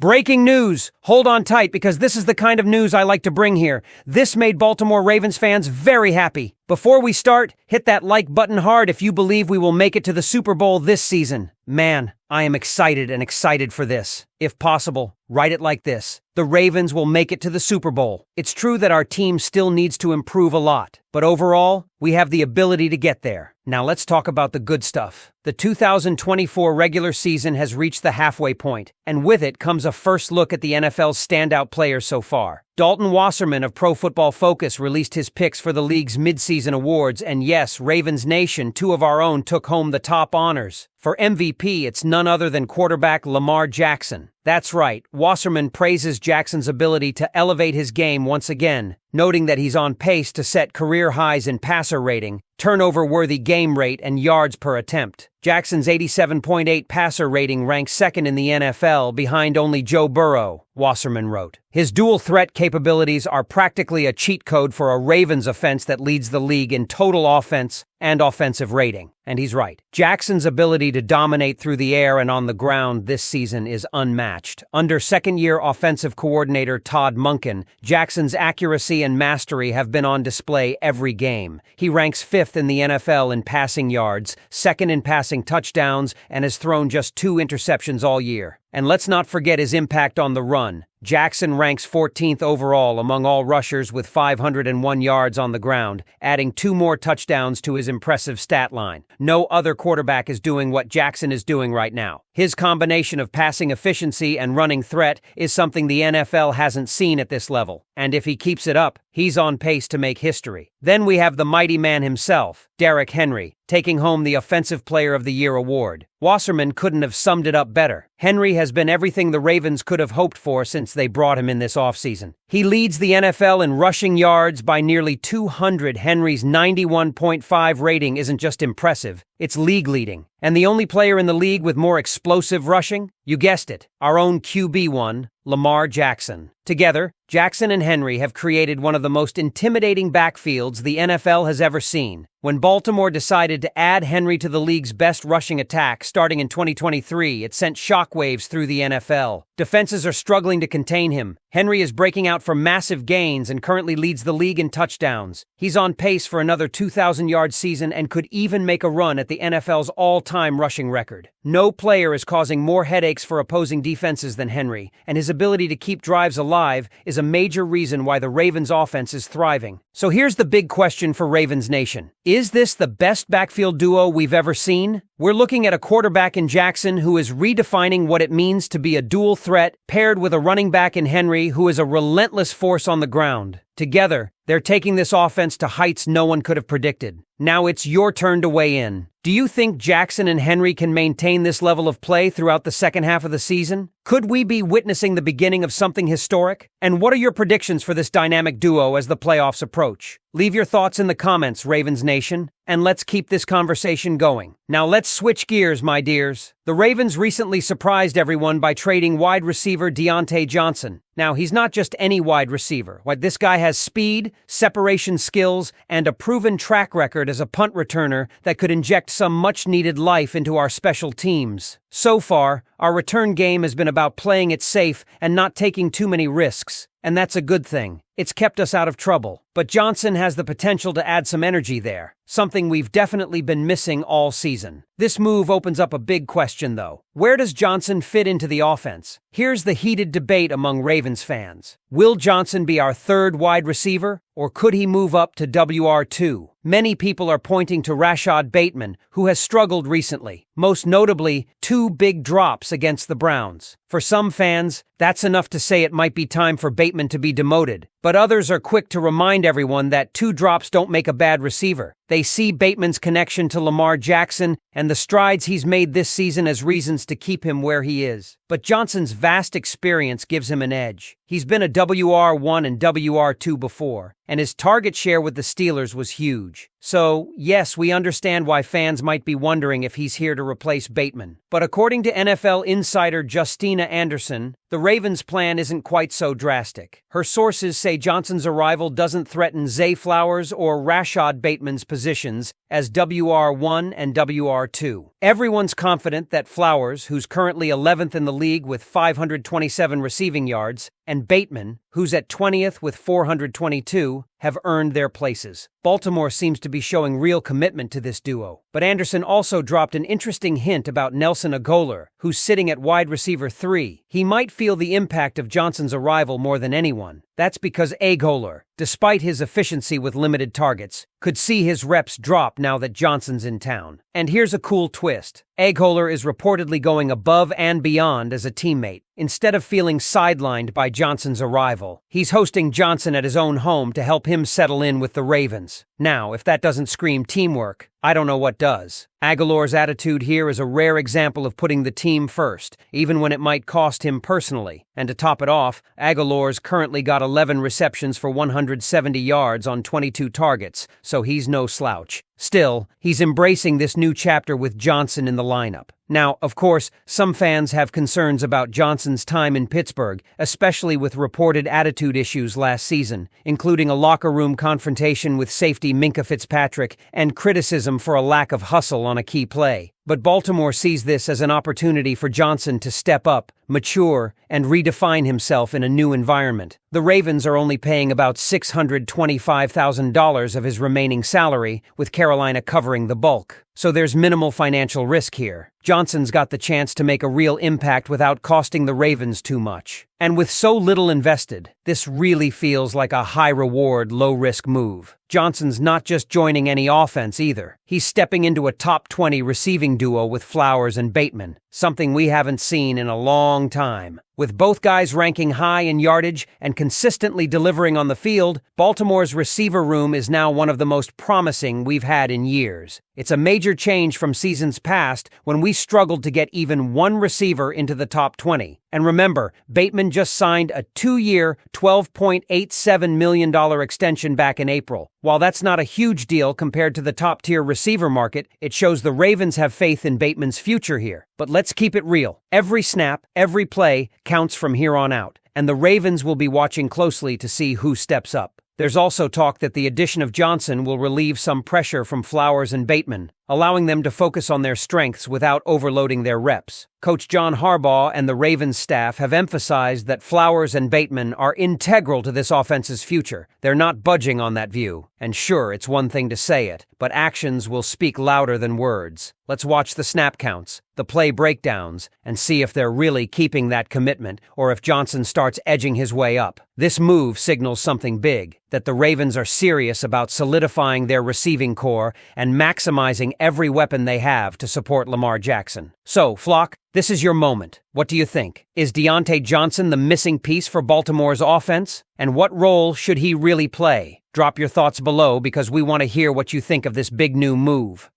Breaking news! Hold on tight because this is the kind of news I like to bring here. This made Baltimore Ravens fans very happy. Before we start, hit that like button hard if you believe we will make it to the Super Bowl this season. Man, I am excited for this. If possible, write it like this: the Ravens will make it to the Super Bowl. It's true that our team still needs to improve a lot, but overall, we have the ability to get there. Now let's talk about the good stuff. The 2024 regular season has reached the halfway point, and with it comes a first look at the NFL's standout players so far. Dalton Wasserman of Pro Football Focus released his picks for the league's midseason awards, and yes, Ravens Nation, two of our own, took home the top honors. For MVP, it's none other than quarterback Lamar Jackson. That's right, Wasserman praises Jackson's ability to elevate his game once again, noting that he's on pace to set career highs in passer rating, turnover-worthy game rate, and yards per attempt. Jackson's 87.8 passer rating ranks second in the NFL, behind only Joe Burrow, Wasserman wrote. His dual-threat capabilities are practically a cheat code for a Ravens offense that leads the league in total offense and offensive rating. And he's right. Jackson's ability to dominate through the air and on the ground this season is unmatched. Under second-year offensive coordinator Todd Monken, Jackson's accuracy and mastery have been on display every game. He ranks fifth in the NFL in passing yards, second in passing touchdowns, and has thrown just 2 interceptions all year. And let's not forget his impact on the run. Jackson ranks 14th overall among all rushers with 501 yards on the ground, adding 2 more touchdowns to his impressive stat line. No other quarterback is doing what Jackson is doing right now. His combination of passing efficiency and running threat is something the NFL hasn't seen at this level, and if he keeps it up, he's on pace to make history. Then we have the mighty man himself, Derrick Henry, taking home the Offensive Player of the Year award. Wasserman couldn't have summed it up better. Henry has been everything the Ravens could have hoped for since they brought him in this offseason. He leads the NFL in rushing yards by nearly 200. Henry's 91.5 rating isn't just impressive, it's league-leading. And the only player in the league with more explosive rushing? You guessed it, our own QB1, Lamar Jackson. Together, Jackson and Henry have created one of the most intimidating backfields the NFL has ever seen. When Baltimore decided to add Henry to the league's best rushing attack starting in 2023, it sent shockwaves through the NFL. Defenses are struggling to contain him. Henry is breaking out for massive gains and currently leads the league in touchdowns. He's on pace for another 2,000-yard season and could even make a run at the NFL's all-time rushing record. No player is causing more headaches for opposing defenses than Henry, and his ability to keep drives alive is a major reason why the Ravens' offense is thriving. So here's the big question for Ravens Nation. Is this the best backfield duo we've ever seen? We're looking at a quarterback in Jackson who is redefining what it means to be a dual threat, paired with a running back in Henry who is a relentless force on the ground. Together, they're taking this offense to heights no one could have predicted. Now it's your turn to weigh in. Do you think Jackson and Henry can maintain this level of play throughout the second half of the season? Could we be witnessing the beginning of something historic? And what are your predictions for this dynamic duo as the playoffs approach? Leave your thoughts in the comments, Ravens Nation, and let's keep this conversation going. Now let's switch gears, my dears. The Ravens recently surprised everyone by trading wide receiver Deontay Johnson. Now, he's not just any wide receiver. This guy has speed, separation skills, and a proven track record as a punt returner that could inject some much-needed life into our special teams. So far, our return game has been about playing it safe and not taking too many risks, and that's a good thing. It's kept us out of trouble. But Johnson has the potential to add some energy there, something we've definitely been missing all season. This move opens up a big question, though. Where does Johnson fit into the offense? Here's the heated debate among Ravens fans. Will Johnson be our third wide receiver, or could he move up to WR2? Many people are pointing to Rashad Bateman, who has struggled recently, most notably 2 big drops against the Browns. For some fans, that's enough to say it might be time for Bateman to be demoted. But others are quick to remind everyone that 2 drops don't make a bad receiver. They see Bateman's connection to Lamar Jackson and the strides he's made this season as reasons to keep him where he is. But Johnson's vast experience gives him an edge. He's been a WR1 and WR2 before, and his target share with the Steelers was huge. So, yes, we understand why fans might be wondering if he's here to replace Bateman. But according to NFL insider Justina Anderson, the Ravens' plan isn't quite so drastic. Her sources say Johnson's arrival doesn't threaten Zay Flowers or Rashad Bateman's position. positions as WR1 and WR2. Everyone's confident that Flowers, who's currently 11th in the league with 527 receiving yards, and Bateman, who's at 20th with 422, have earned their places. Baltimore seems to be showing real commitment to this duo. But Anderson also dropped an interesting hint about Nelson Agholor, who's sitting at wide receiver 3. He might feel the impact of Johnson's arrival more than anyone. That's because Agholor, despite his efficiency with limited targets, could see his reps drop now that Johnson's in town. And here's a cool twist. Agholor is reportedly going above and beyond as a teammate. Instead of feeling sidelined by Johnson's arrival, he's hosting Johnson at his own home to help him settle in with the Ravens. Now, if that doesn't scream teamwork, I don't know what does. Agholor's attitude here is a rare example of putting the team first, even when it might cost him personally. And to top it off, Agholor's currently got 11 receptions for 170 yards on 22 targets, so he's no slouch. Still, he's embracing this new chapter with Johnson in the lineup. Now, of course, some fans have concerns about Johnson's time in Pittsburgh, especially with reported attitude issues last season, including a locker room confrontation with safety Minkah Fitzpatrick and criticism for a lack of hustle on a key play. But Baltimore sees this as an opportunity for Johnson to step up, mature, and redefine himself in a new environment. The Ravens are only paying about $625,000 of his remaining salary, with Carolina covering the bulk. So there's minimal financial risk here. Johnson's got the chance to make a real impact without costing the Ravens too much. And with so little invested, this really feels like a high-reward, low-risk move. Johnson's not just joining any offense either. He's stepping into a top 20 receiving duo with Flowers and Bateman, something we haven't seen in a long time. With both guys ranking high in yardage and consistently delivering on the field, Baltimore's receiver room is now one of the most promising we've had in years. It's a major change from seasons past when we struggled to get even one receiver into the top 20. And remember, Bateman just signed a 2-year, $12.87 million extension back in April. While that's not a huge deal compared to the top-tier receiver market, it shows the Ravens have faith in Bateman's future here. But let's keep it real. Every snap, every play counts from here on out, and the Ravens will be watching closely to see who steps up. There's also talk that the addition of Johnson will relieve some pressure from Flowers and Bateman, allowing them to focus on their strengths without overloading their reps. Coach John Harbaugh and the Ravens staff have emphasized that Flowers and Bateman are integral to this offense's future. They're not budging on that view. And sure, it's one thing to say it, but actions will speak louder than words. Let's watch the snap counts, the play breakdowns, and see if they're really keeping that commitment or if Johnson starts edging his way up. This move signals something big, that the Ravens are serious about solidifying their receiving core and maximizing every weapon they have to support Lamar Jackson. So, Flock, this is your moment. What do you think? Is Deontay Johnson the missing piece for Baltimore's offense? And what role should he really play? Drop your thoughts below because we want to hear what you think of this big new move.